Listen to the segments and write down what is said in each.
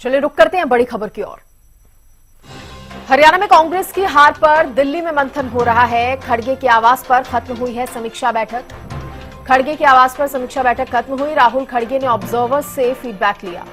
चलिए रुक करते हैं बड़ी खबर की ओर। हरियाणा में कांग्रेस की हार पर दिल्ली में मंथन हो रहा है। खड़गे के आवास पर खत्म हुई है समीक्षा बैठक। खड़गे के आवास पर समीक्षा बैठक खत्म हुई। राहुल खड़गे ने ऑब्जर्वर्स से फीडबैक लिया।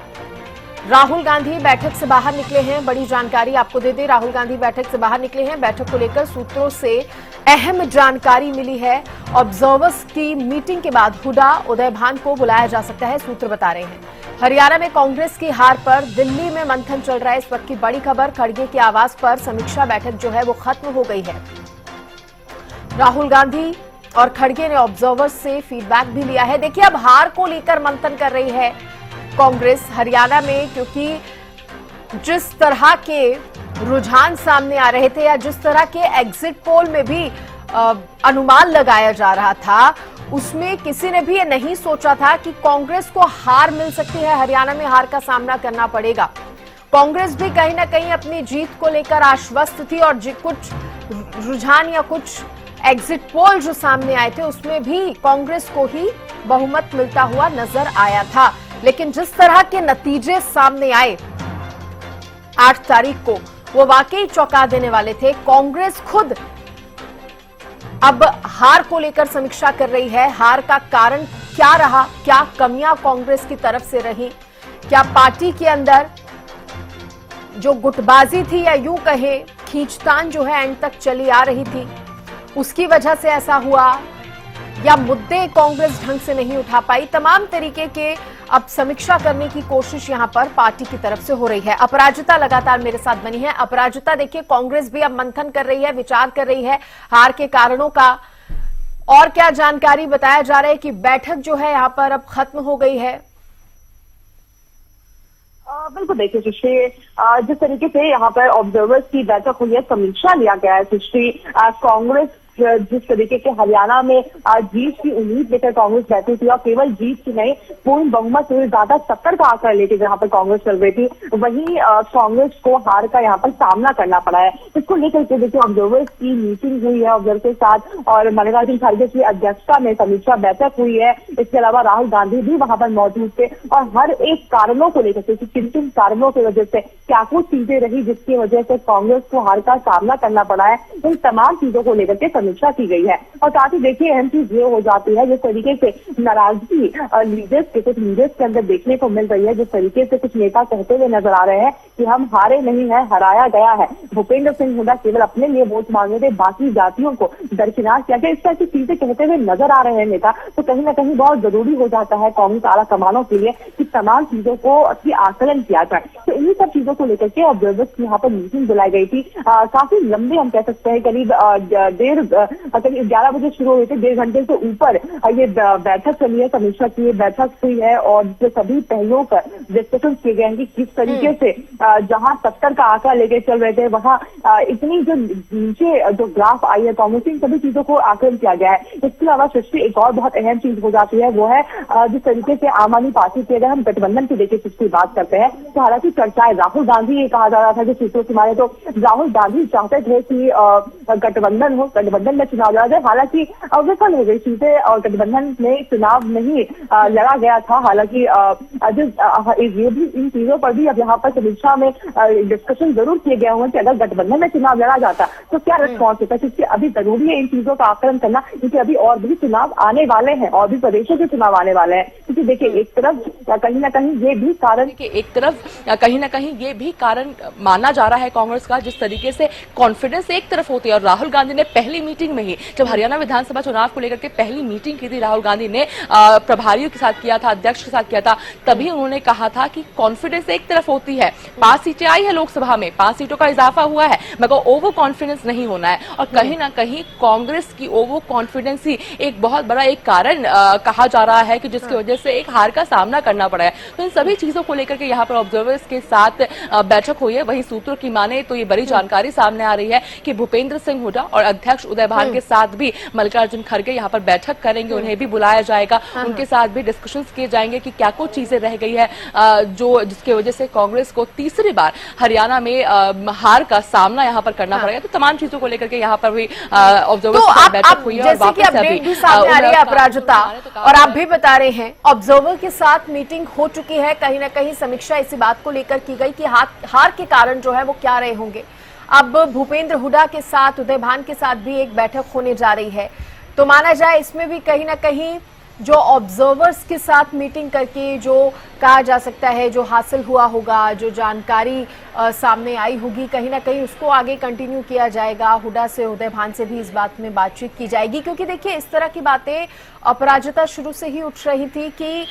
राहुल गांधी बैठक से बाहर निकले हैं। बड़ी जानकारी आपको दे दें, राहुल गांधी बैठक से बाहर निकले हैं। बैठक को लेकर सूत्रों से अहम जानकारी मिली है। ऑब्जर्वर्स की मीटिंग के बाद हुड्डा उदय भान को बुलाया जा सकता है, सूत्र बता रहे हैं। हरियाणा में कांग्रेस की हार पर दिल्ली में मंथन चल रहा है। इस वक्त की बड़ी खबर, खड़गे के आवास पर समीक्षा बैठक जो है वो खत्म हो गई है। राहुल गांधी और खड़गे ने ऑब्जर्वर्स से फीडबैक भी लिया है। देखिए, अब हार को लेकर मंथन कर रही है कांग्रेस हरियाणा में, क्योंकि जिस तरह के रुझान सामने आ रहे थे या जिस तरह के एग्जिट पोल में भी अनुमान लगाया जा रहा था, उसमें किसी ने भी ये नहीं सोचा था कि कांग्रेस को हार मिल सकती है, हरियाणा में हार का सामना करना पड़ेगा। कांग्रेस भी कहीं ना कहीं अपनी जीत को लेकर आश्वस्त थी और कुछ रुझान या कुछ एग्जिट पोल जो सामने आए थे उसमें भी कांग्रेस को ही बहुमत मिलता हुआ नजर आया था। लेकिन जिस तरह के नतीजे सामने आए 8 तारीख को, वो वाकई चौंका देने वाले थे। कांग्रेस खुद अब हार को लेकर समीक्षा कर रही है। हार का कारण क्या रहा, क्या कमियां कांग्रेस की तरफ से रही, क्या पार्टी के अंदर जो गुटबाजी थी या यूं कहे खींचतान जो है एंड तक चली आ रही थी, उसकी वजह से ऐसा हुआ, या मुद्दे कांग्रेस ढंग से नहीं उठा पाई। तमाम तरीके के अब समीक्षा करने की कोशिश यहां पर पार्टी की तरफ से हो रही है। अपराजिता लगातार मेरे साथ बनी है। अपराजिता, देखिए, कांग्रेस भी अब मंथन कर रही है, विचार कर रही है हार के कारणों का। और क्या जानकारी बताया जा रहा है कि बैठक जो है यहां पर अब खत्म हो गई है? बिल्कुल, देखिए सृष्टि, जिस तरीके से यहाँ पर ऑब्जर्वर्स की बैठक हुई है, समीक्षा लिया गया है सृष्टि, कांग्रेस जिस तरीके के हरियाणा में जीत की उम्मीद लेकर कांग्रेस बैठी थी और केवल जीत की नहीं, पूर्ण बहुमत से ज्यादा 70 का आंकड़ा लेके जहां पर कांग्रेस चल रही थी, वहीं कांग्रेस को हार का यहाँ पर सामना करना पड़ा है। इसको लेकर के देखिए, ऑब्जर्वर्स की मीटिंग हुई है ऑब्जर्वर के साथ और मल्लिकार्जुन खड़गे की अध्यक्षता में समीक्षा बैठक हुई है। इसके अलावा राहुल गांधी भी वहां पर मौजूद थे और हर एक कारणों को लेकर के, किन किन कारणों की वजह से क्या कुछ चीजें रही जिसकी वजह से कांग्रेस को हार का सामना करना पड़ा है, इन तमाम चीजों को लेकर के समीक्षा की गई है। और साथ ही देखिए, अहम चीज ये हो जाती है, जिस तरीके से नाराजगी कुछ लीडर्स के अंदर देखने को मिल रही है, जिस तरीके से कुछ नेता कहते हुए नजर आ रहे हैं कि हम हारे नहीं है, हराया गया है। भूपेंद्र सिंह हुड्डा केवल अपने लिए वोट मांगे थे, बाकी जातियों को दरकिनार किया गया। इस तरह की चीजें कहते हुए नजर आ रहे हैं नेता, तो कहीं ना कहीं बहुत जरूरी हो जाता है कांग्रेस आला कमानों के लिए कि तमाम चीजों को की आकलन किया जाए। तो इन्हीं सब चीजों को लेकर के ऑब्जर्वर्स की यहाँ पर मीटिंग बुलाई गई थी। काफी लंबे, हम कह सकते हैं, करीब 11 बजे शुरू हुई थी। 1.5 घंटे से ऊपर ये बैठक चली है, समीक्षा की बैठक हुई है और जिससे सभी पहलुओं पर डिस्कशन किए गए हैं कि किस तरीके से जहां 70 का आंकड़ा लेके चल रहे थे, वहां इतनी जो नीचे जो ग्राफ आई है कांग्रेस, इन सभी चीजों को आकलन किया गया है। इसके अलावा सृष्टि, एक और बहुत अहम चीज हो जाती है, वो है जिस तरीके से आम आदमी पार्टी के, अगर हम गठबंधन की देखिए सृष्टि बात करते हैं, तो हालांकि चर्चाएं राहुल गांधी, ये कहा जा रहा था कि सूत्रों से माने तो राहुल गांधी चाहते थे कि गठबंधन हो, गठबंधन में चुनाव लड़ा जाए। हालांकि विफल हो गई चीजें और गठबंधन में चुनाव नहीं लड़ा गया था। हालांकि ये भी, इन चीजों पर भी अब यहाँ पर समीक्षा में डिस्कशन जरूर किए गए होंगे कि अगर गठबंधन में चुनाव लड़ा जाता तो क्या रिस्पॉन्स होता है, क्योंकि अभी जरूरी है इन चीजों का आकलन करना, क्योंकि अभी और भी चुनाव आने वाले हैं, और भी प्रदेशों के चुनाव आने वाले हैं। क्योंकि देखिए, एक तरफ कहीं ना कहीं ये भी कारण माना जा रहा है कांग्रेस का, जिस तरीके से कॉन्फिडेंस एक तरफ होती है। और राहुल गांधी ने पहली मीटिंग में ही, जब हरियाणा विधानसभा चुनाव को लेकर के पहली मीटिंग की थी, राहुल गांधी ने प्रभारियों के साथ किया था, अध्यक्ष के साथ किया था, तभी उन्होंने कहा था कि कॉन्फिडेंस एक तरफ होती है। 5 सीटें आई है लोकसभा में, 5 सीटों का इजाफा हुआ है, मगर ओवर कॉन्फिडेंस नहीं होना है। और कहीं ना कहीं कांग्रेस की ओवर कॉन्फिडेंस ही एक बहुत बड़ा एक कारण कहा जा रहा है कि जिसकी वजह से एक हार का सामना करना पड़ा है। तो इन सभी चीजों को लेकर के यहाँ पर ऑब्जर्वर्स के साथ बैठक हुई है। वहीं सूत्रों की माने तो ये बड़ी जानकारी सामने आ रही है कि भूपेंद्र सिंह हुड्डा और अध्यक्ष उदयभान के साथ भी मल्लिकार्जुन खड़गे यहाँ पर बैठक करेंगे, उन्हें भी बुलाया जाएगा, उनके साथ भी डिस्कशंस किए जाएंगे कि क्या कुछ चीजें रह गई है जो जिसकी वजह से कांग्रेस को तीसरी बार हरियाणा में हार का सामना यहाँ पर करना पड़ेगा। तो तमाम चीजों को लेकर के यहाँ पर भी ऑब्जर्वर्स की बैठक हुई है और जैसे कि अपडेट भी सामने आ रही है अपराजिता, और आप भी बता रहे हैं ऑब्जर्वर के साथ मीटिंग हो चुकी है, कहीं ना कहीं समीक्षा इसी बात को लेकर की गई कि हार के कारण जो है वो क्या रहे होंगे। अब भूपेंद्र हुड्डा के साथ उदयभान के साथ भी एक बैठक होने जा रही है, तो माना जाए इसमें भी कहीं ना कहीं जो ऑब्जर्वर्स के साथ मीटिंग करके जो कहा जा सकता है, जो हासिल हुआ होगा, जो जानकारी सामने आई होगी, कहीं ना कहीं उसको आगे कंटिन्यू किया जाएगा। हुड्डा से उदयभान से भी इस बात में बातचीत की जाएगी, क्योंकि देखिए इस तरह की बातें अपराजिता शुरू से ही उठ रही थी कि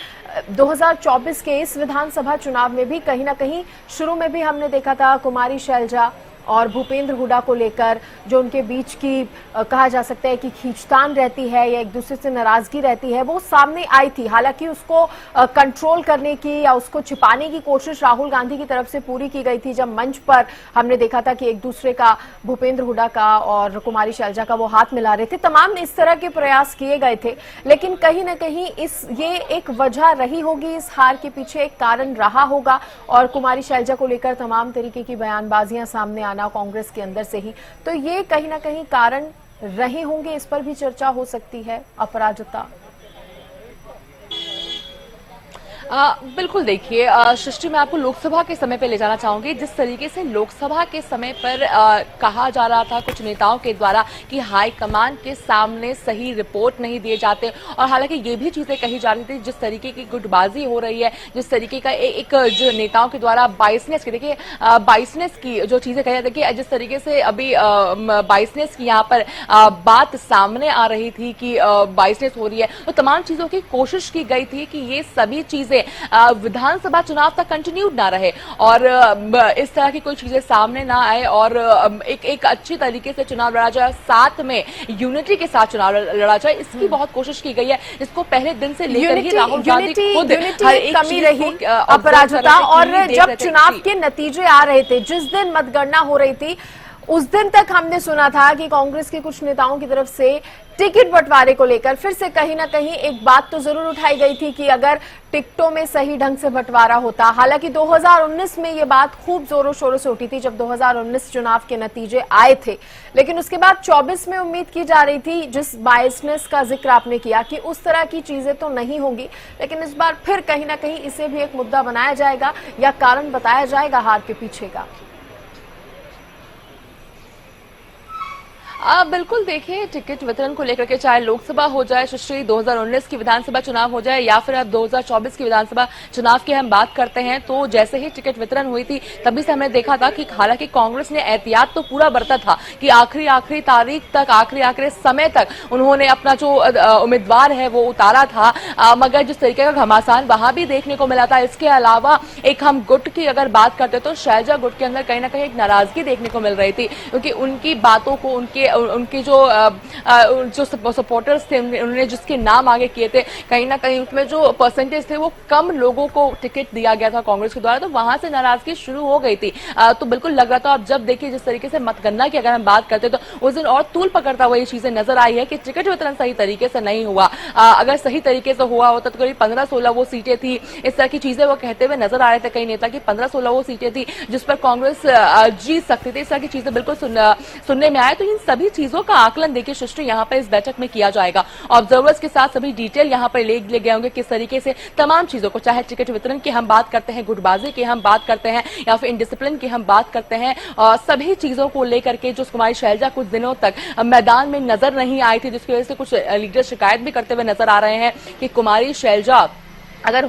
2024 के इस विधानसभा चुनाव में भी कहीं ना कहीं शुरू में भी हमने देखा था कुमारी शैलजा और भूपेंद्र हुड्डा को लेकर जो उनके बीच की कहा जा सकता है कि खींचतान रहती है या एक दूसरे से नाराजगी रहती है, वो सामने आई थी। हालांकि उसको कंट्रोल करने की या उसको छिपाने की कोशिश राहुल गांधी की तरफ से पूरी की गई थी, जब मंच पर हमने देखा था कि एक दूसरे का, भूपेंद्र हुड्डा का और कुमारी शैलजा का वो हाथ मिला रहे थे। तमाम इस तरह के प्रयास किए गए थे, लेकिन कहीं ना कहीं ये एक वजह रही होगी, इस हार के पीछे एक कारण रहा होगा, और कुमारी शैलजा को लेकर तमाम तरीके की बयानबाजियां सामने आना कांग्रेस के अंदर से ही, तो ये कहीं ना कहीं कारण रहे होंगे। इस पर भी चर्चा हो सकती है अपराजिता। बिल्कुल देखिए सृष्टि, मैं आपको लोकसभा के समय पे ले जाना चाहूंगी। जिस तरीके से लोकसभा के समय पर कहा जा रहा था कुछ नेताओं के द्वारा कि हाईकमान के सामने सही रिपोर्ट नहीं दिए जाते, और हालांकि ये भी चीजें कही जा रही थी जिस तरीके की गुटबाजी हो रही है, जिस तरीके का एक जो नेताओं के द्वारा बाइसनेस की, देखिए बाइसनेस की जो चीजें कही जाती है, जिस तरीके से अभी बाइसनेस की यहाँ पर बात सामने आ रही थी कि बाइसनेस हो रही है, तो तमाम चीजों की कोशिश की गई थी कि ये सभी चीजें विधानसभा चुनाव तक कंटिन्यू ना रहे और इस तरह की कोई चीजें सामने ना आए और एक अच्छी तरीके से चुनाव लड़ा जाए, साथ में यूनिटी के साथ चुनाव लड़ा जाए, इसकी बहुत कोशिश की गई है। इसको पहले दिन से लेकर ही राहुल गांधी खुद हर एक कमी रही अपराजिता, और जब चुनाव के नतीजे आ रहे थे, जिस दिन मतगणना हो रही थी, उस दिन तक हमने सुना था कि कांग्रेस के कुछ नेताओं की तरफ से टिकट बंटवारे को लेकर फिर से कहीं ना कहीं एक बात तो जरूर उठाई गई थी कि अगर टिकटों में सही ढंग से बंटवारा होता। हालांकि 2019 में ये बात खूब जोरों शोरों से उठी थी जब 2019 चुनाव के नतीजे आए थे, लेकिन उसके बाद 24 में उम्मीद की जा रही थी, जिस बायसनेस का जिक्र आपने किया, कि उस तरह की चीजें तो नहीं होंगी, लेकिन इस बार फिर कहीं ना कहीं इसे भी एक मुद्दा बनाया जाएगा या कारण बताया जाएगा हार के पीछे का। बिल्कुल देखिए, टिकट वितरण को लेकर के चाहे लोकसभा हो जाए, सुश्री 2019 की विधानसभा चुनाव हो जाए, या फिर अब 2024 की विधानसभा चुनाव की हम बात करते हैं, तो जैसे ही टिकट वितरण हुई थी तभी से हमने देखा था कि हालांकि कांग्रेस ने एहतियात तो पूरा बरता था कि आखिरी तारीख तक, आखिरी समय तक उन्होंने अपना जो उम्मीदवार है वो उतारा था, मगर जिस तरीके का घमासान वहां भी देखने को मिला था। इसके अलावा एक हम गुट की अगर बात करते तो शैलजा गुट के अंदर कहीं ना कहीं एक नाराजगी देखने को मिल रही थी, क्योंकि उनकी बातों को, उनके जो सपोर्टर्स थे, उन्होंने जिसके नाम आगे किए थे, कहीं ना कहीं उसमें जो परसेंटेज थे वो कम लोगों को टिकट दिया गया था कांग्रेस के द्वारा, तो वहां से नाराजगी शुरू हो गई थी। तो बिल्कुल लग रहा था, अब जब देखिए जिस तरीके से मतगणना की अगर हम बात करते तो उस दिन और तूल पकड़ता हुआ ये चीजें नजर आई है कि टिकट वितरण सही तरीके से नहीं हुआ। अगर सही तरीके से हुआ होता तो करीब 15-16 वो सीटें थी, इस तरह की चीजें वो कहते हुए नजर आ रहे थे कई नेता की 15-16 वो सीटें थी जिस पर कांग्रेस जीत सकती थी। इस तरह की चीजें बिल्कुल सुनने में आए। तो इन सभी चीजों का आकलन देखिए सृष्टि यहाँ पर इस बैठक में किया जाएगा। ऑब्जर्वर्स के साथ सभी डिटेल यहाँ पर ले गए होंगे किस तरीके से तमाम चीजों को, चाहे टिकट वितरण की हम बात करते हैं, गुटबाजी की हम बात करते हैं, या फिर इनडिसिप्लिन की हम बात करते हैं, सभी चीजों को लेकर के जो कुमारी शैलजा कुछ दिनों तक मैदान में नजर नहीं आई थी, जिसकी वजह से कुछ लीडर शिकायत भी करते हुए नजर आ रहे हैं कि कुमारी शैलजा अगर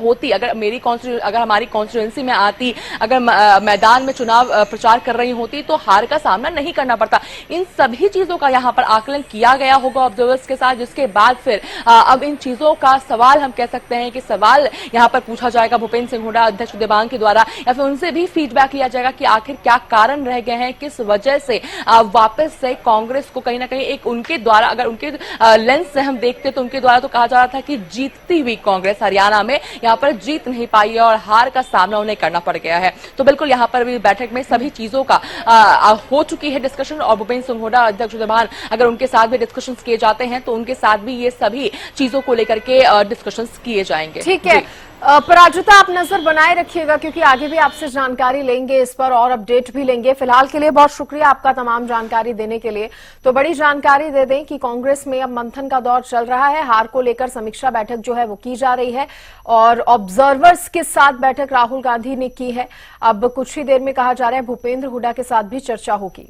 हमारी कॉन्स्टिट्यूएंसी में आती, अगर मैदान में चुनाव प्रचार कर रही होती तो हार का सामना नहीं करना पड़ता। इन सभी चीजों का यहाँ पर आकलन किया गया होगा ऑब्जर्वर्स के साथ, जिसके बाद फिर अब इन चीजों का सवाल हम कह सकते हैं कि सवाल यहाँ पर पूछा जाएगा भूपेंद्र सिंह हुड्डा अध्यक्ष उदयभान के द्वारा, या फिर उनसे भी फीडबैक लिया जाएगा कि आखिर क्या कारण रह गए हैं, किस वजह से वापस से कांग्रेस को कहीं ना कहीं एक उनके द्वारा, अगर उनके लेंस से हम देखते तो उनके द्वारा तो कहा जा रहा था कि जीतती हुई कांग्रेस हरियाणा में यहाँ पर जीत नहीं पाई है और हार का सामना उन्हें करना पड़ गया है। तो बिल्कुल यहाँ पर भी बैठक में सभी चीजों का हो चुकी है डिस्कशन और भूपेंद्र सिंह हुड्डा अध्यक्ष विधान अगर उनके साथ भी डिस्कशन किए जाते हैं तो उनके साथ भी ये सभी चीजों को लेकर के डिस्कशन किए जाएंगे। ठीक है पराजिता, आप नजर बनाए रखिएगा क्योंकि आगे भी आपसे जानकारी लेंगे इस पर और अपडेट भी लेंगे। फिलहाल के लिए बहुत शुक्रिया आपका तमाम जानकारी देने के लिए। तो बड़ी जानकारी दे दें कि कांग्रेस में अब मंथन का दौर चल रहा है। हार को लेकर समीक्षा बैठक जो है वो की जा रही है और ऑब्जर्वर्स के साथ बैठक राहुल गांधी ने की है। अब कुछ ही देर में कहा जा रहा है भूपेंद्र हुड्डा के साथ भी चर्चा होगी।